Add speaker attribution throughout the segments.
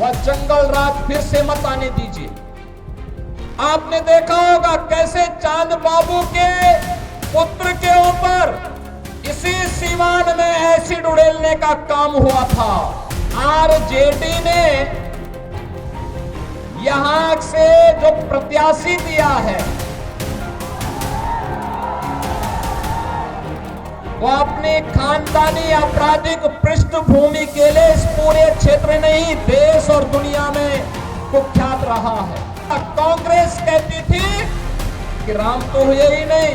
Speaker 1: वह जंगल राज फिर से मत आने दीजिए। आपने देखा होगा कैसे चांद बाबू के पुत्र के ऊपर इसी सीवान में एसिड उड़ेलने का काम हुआ था। आरजेडी ने यहां से जो प्रत्याशी दिया है वो अपनी खानदानी आपराधिक पृष्ठभूमि के लिए इस पूरे क्षेत्र नहीं देश और दुनिया में कुख्यात रहा है। कांग्रेस कहती थी कि राम तो हुए ही नहीं,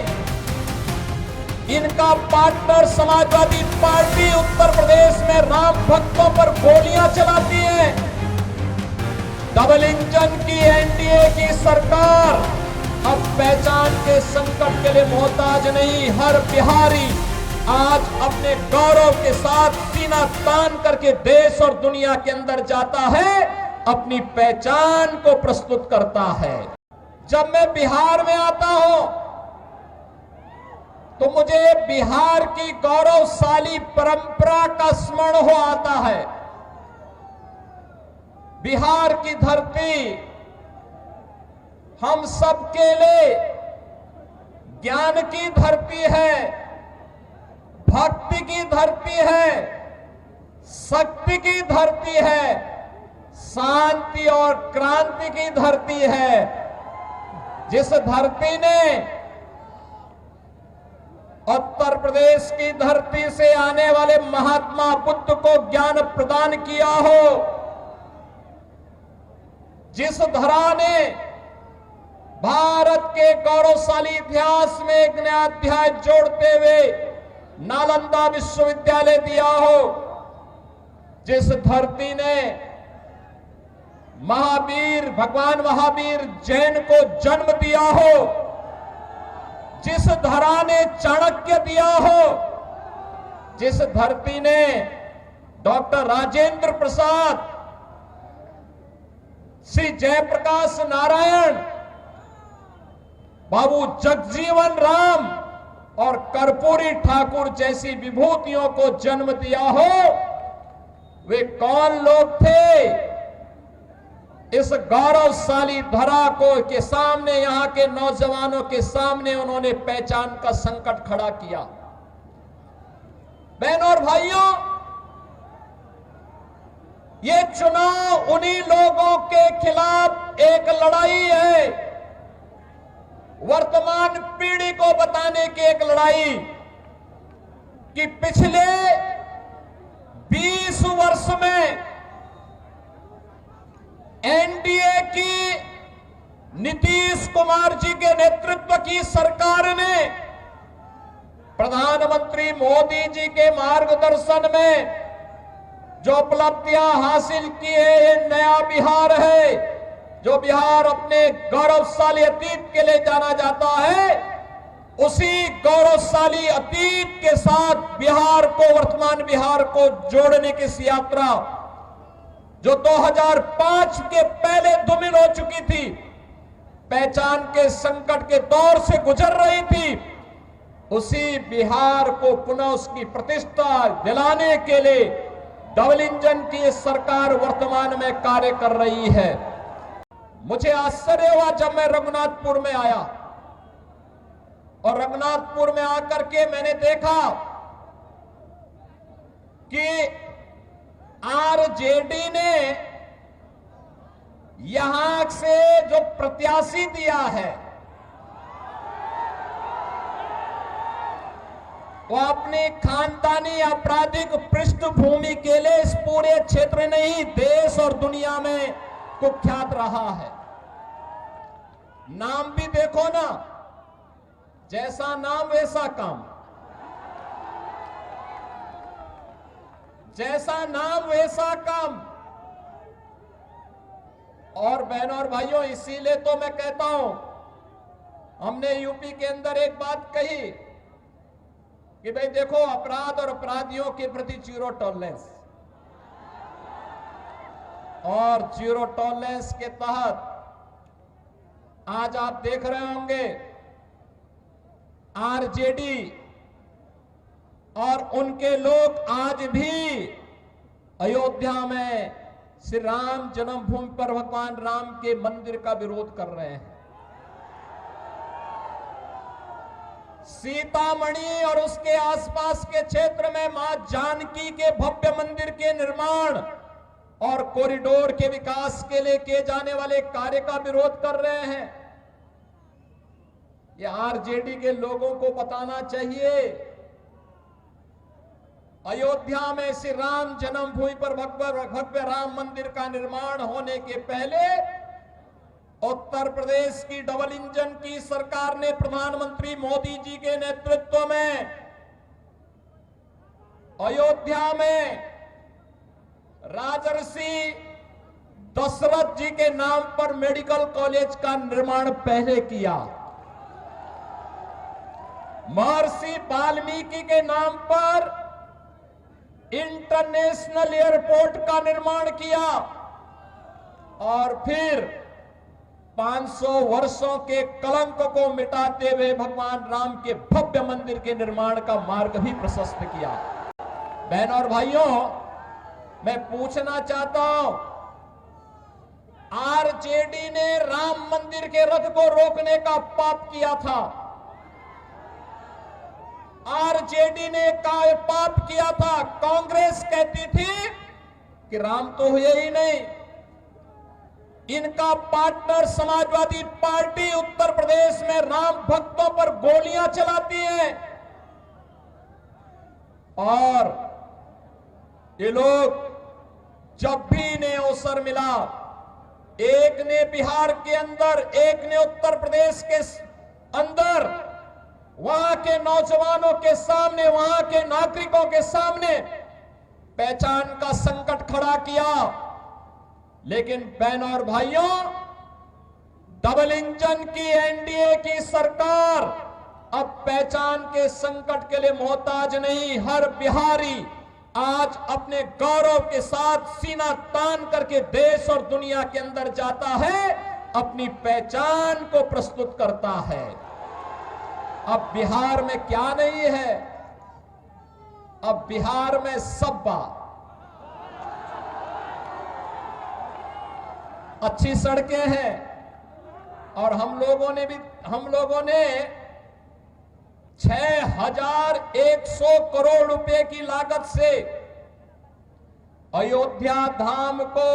Speaker 1: इनका पार्टनर समाजवादी पार्टी उत्तर प्रदेश में राम भक्तों पर गोलियां चलाती है। डबल इंजन की एनडीए की सरकार अब पहचान के संकट के लिए मोहताज नहीं। हर बिहारी आज अपने गौरव के साथ सीना तान करके देश और दुनिया के अंदर जाता है, अपनी पहचान को प्रस्तुत करता है। जब मैं बिहार में आता हूं तो मुझे बिहार की गौरवशाली परंपरा का स्मरण हो आता है। बिहार की धरती हम सबके लिए ज्ञान की धरती है, भक्ति की धरती है, शक्ति की धरती है, शांति और क्रांति की धरती है। जिस धरती ने उत्तर प्रदेश की धरती से आने वाले महात्मा बुद्ध को ज्ञान प्रदान किया हो, जिस धरा ने भारत के गौरवशाली इतिहास में एक नया अध्याय जोड़ते हुए नालंदा विश्वविद्यालय दिया हो, जिस धरती ने महावीर भगवान महावीर जैन को जन्म दिया हो, जिस धरा ने चाणक्य दिया हो, जिस धरती ने डॉक्टर राजेंद्र प्रसाद, श्री जयप्रकाश नारायण, बाबू जगजीवन राम और कर्पूरी ठाकुर जैसी विभूतियों को जन्म दिया हो, वे कौन लोग थे? इस गौरवशाली धरा को के सामने, यहां के नौजवानों के सामने उन्होंने पहचान का संकट खड़ा किया। बहनों और भाइयों, ये चुनाव उन्हीं लोगों के खिलाफ एक लड़ाई है, वर्तमान पीढ़ी को बताने की एक लड़ाई कि पिछले 20 वर्ष में एनडीए की नीतीश कुमार जी के नेतृत्व की सरकार ने प्रधानमंत्री मोदी जी के मार्गदर्शन में जो उपलब्धियां हासिल की है, ये नया बिहार है। जो बिहार अपने गौरवशाली अतीत के लिए जाना जाता है, उसी गौरवशाली अतीत के साथ बिहार को, वर्तमान बिहार को जोड़ने की इस यात्रा जो 2005 के पहले धूमिल हो चुकी थी, पहचान के संकट के दौर से गुजर रही थी, उसी बिहार को पुनः उसकी प्रतिष्ठा दिलाने के लिए डबल इंजन की सरकार वर्तमान में कार्य कर रही है। मुझे आश्चर्य हुआ जब मैं रघुनाथपुर में आया और रघुनाथपुर में आकर के मैंने देखा कि आरजेडी ने यहां से जो प्रत्याशी दिया है वो अपनी खानदानी आपराधिक पृष्ठभूमि के लिए इस पूरे क्षेत्र नहीं देश और दुनिया में कुख्यात रहा है। नाम भी देखो ना, जैसा नाम वैसा काम, जैसा नाम वैसा काम। और बहनों और भाइयों, इसीलिए तो मैं कहता हूं, हमने यूपी के अंदर एक बात कही कि भाई देखो, अपराध और अपराधियों के प्रति जीरो टॉलरेंस, और जीरो टॉलरेंस के तहत आज आप देख रहे होंगे आरजेडी और उनके लोग आज भी अयोध्या में श्री राम जन्मभूमि पर भगवान राम के मंदिर का विरोध कर रहे हैं। सीतामढ़ी और उसके आसपास के क्षेत्र में मां जानकी के भव्य मंदिर के निर्माण और कॉरिडोर के विकास के लिए किए जाने वाले कार्य का विरोध कर रहे हैं। यह आरजेडी के लोगों को बताना चाहिए। अयोध्या में श्री राम जन्मभूमि पर भव्य राम मंदिर का निर्माण होने के पहले उत्तर प्रदेश की डबल इंजन की सरकार ने प्रधानमंत्री मोदी जी के नेतृत्व में अयोध्या में राजर्षि दशरथ जी के नाम पर मेडिकल कॉलेज का निर्माण पहले किया। महर्षि वाल्मीकि के नाम पर इंटरनेशनल एयरपोर्ट का निर्माण किया और फिर 500 वर्षों के कलंक को मिटाते हुए भगवान राम के भव्य मंदिर के निर्माण का मार्ग भी प्रशस्त किया। बहनों और भाइयों, मैं पूछना चाहता हूं, आरजेडी ने राम मंदिर के रथ को रोकने का पाप किया था। आरजेडी ने पाप किया था। कांग्रेस कहती थी कि राम तो हुए ही नहीं। इनका पार्टनर समाजवादी पार्टी उत्तर प्रदेश में राम भक्तों पर गोलियां चलाती है और ये लोग जब भी इन्हें अवसर मिला, एक ने बिहार के अंदर, एक ने उत्तर प्रदेश के अंदर, वहां के नौजवानों के सामने, वहां के नागरिकों के सामने पहचान का संकट खड़ा किया। लेकिन बहनों और भाइयों, डबल इंजन की एनडीए की सरकार अब पहचान के संकट के लिए मोहताज नहीं। हर बिहारी आज अपने गौरव के साथ सीना तान करके देश और दुनिया के अंदर जाता है, अपनी पहचान को प्रस्तुत करता है। अब बिहार में क्या नहीं है? अब बिहार में सब्बा, अच्छी सड़कें हैं और हम लोगों ने 6100 करोड़ रुपए की लागत से अयोध्या धाम को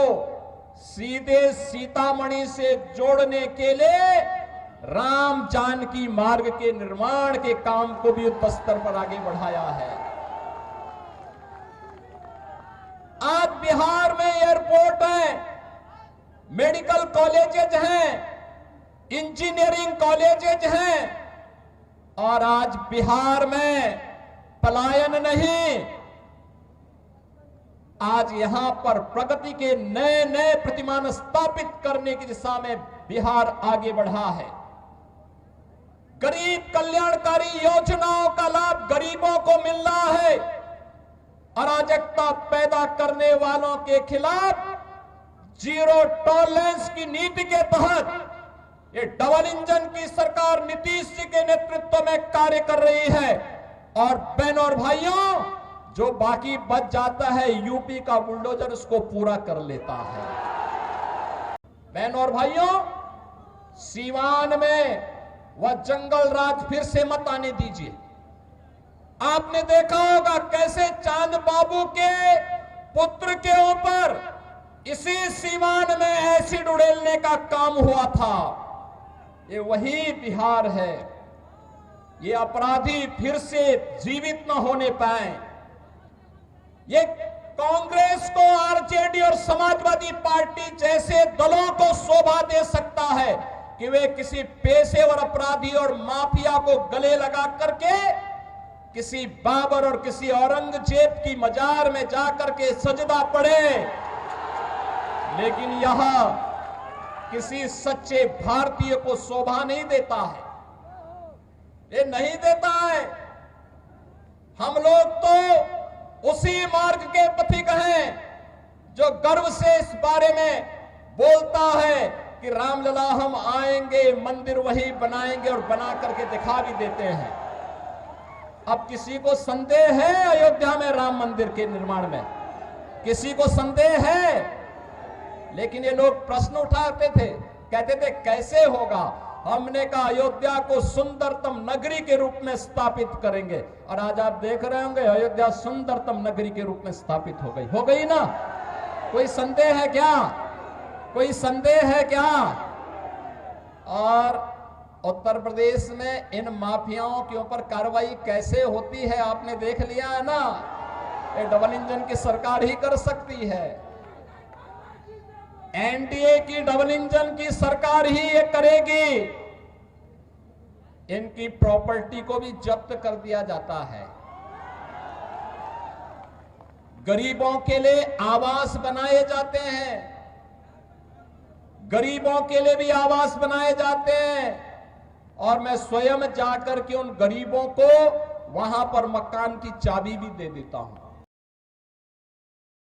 Speaker 1: सीधे सीतामढ़ी से जोड़ने के लिए राम जानकी मार्ग के निर्माण के काम को भी युद्ध स्तर पर आगे बढ़ाया है। आज बिहार में एयरपोर्ट है, मेडिकल कॉलेजेज हैं, इंजीनियरिंग कॉलेजेज हैं और आज बिहार में पलायन नहीं, आज यहां पर प्रगति के नए नए प्रतिमान स्थापित करने की दिशा में बिहार आगे बढ़ा है। गरीब कल्याणकारी योजनाओं का लाभ गरीबों को मिल रहा है। अराजकता पैदा करने वालों के खिलाफ जीरो टॉलरेंस की नीति के तहत ये डबल इंजन की सरकार नीतीश जी के नेतृत्व में कार्य कर रही है। और बहनों और भाइयों, जो बाकी बच जाता है यूपी का बुलडोजर उसको पूरा कर लेता है। बहनों और भाइयों, सीवान में वह जंगल राज फिर से मत आने दीजिए। आपने देखा होगा कैसे चांद बाबू के पुत्र के ऊपर इसी सीवान में एसिड उड़ेलने का काम हुआ था। ये वही बिहार है। ये अपराधी फिर से जीवित न होने पाए। ये कांग्रेस को, आरजेडी और समाजवादी पार्टी जैसे दलों को शोभा दे सकता है कि वे किसी पेशेवर अपराधी और माफिया को गले लगा करके किसी बाबर और किसी औरंगजेब की मजार में जाकर के सजदा पड़े, लेकिन यह किसी सच्चे भारतीय को शोभा नहीं देता है। ये नहीं देता है। हम लोग तो उसी मार्ग के पथिक हैं जो गर्व से इस बारे में बोलता है कि रामलला हम आएंगे, मंदिर वही बनाएंगे और बना करके दिखा भी देते हैं। अब किसी को संदेह है अयोध्या में राम मंदिर के निर्माण में? किसी को संदेह है? लेकिन ये लोग प्रश्न उठाते थे, कहते थे कैसे होगा। हमने कहा अयोध्या को सुंदरतम नगरी के रूप में स्थापित करेंगे, और आज आप देख रहे होंगे अयोध्या सुंदरतम नगरी के रूप में स्थापित हो गई ना। कोई संदेह है क्या? कोई संदेह है क्या? और उत्तर प्रदेश में इन माफियाओं के ऊपर कार्रवाई कैसे होती है आपने देख लिया है ना। ये डबल इंजन की सरकार ही कर सकती है, एनडीए की डबल इंजन की सरकार ही ये करेगी। इनकी प्रॉपर्टी को भी जब्त कर दिया जाता है, गरीबों के लिए आवास बनाए जाते हैं, गरीबों के लिए भी आवास बनाए जाते हैं, और मैं स्वयं जाकर के उन गरीबों को वहां पर मकान की चाबी भी दे देता हूं।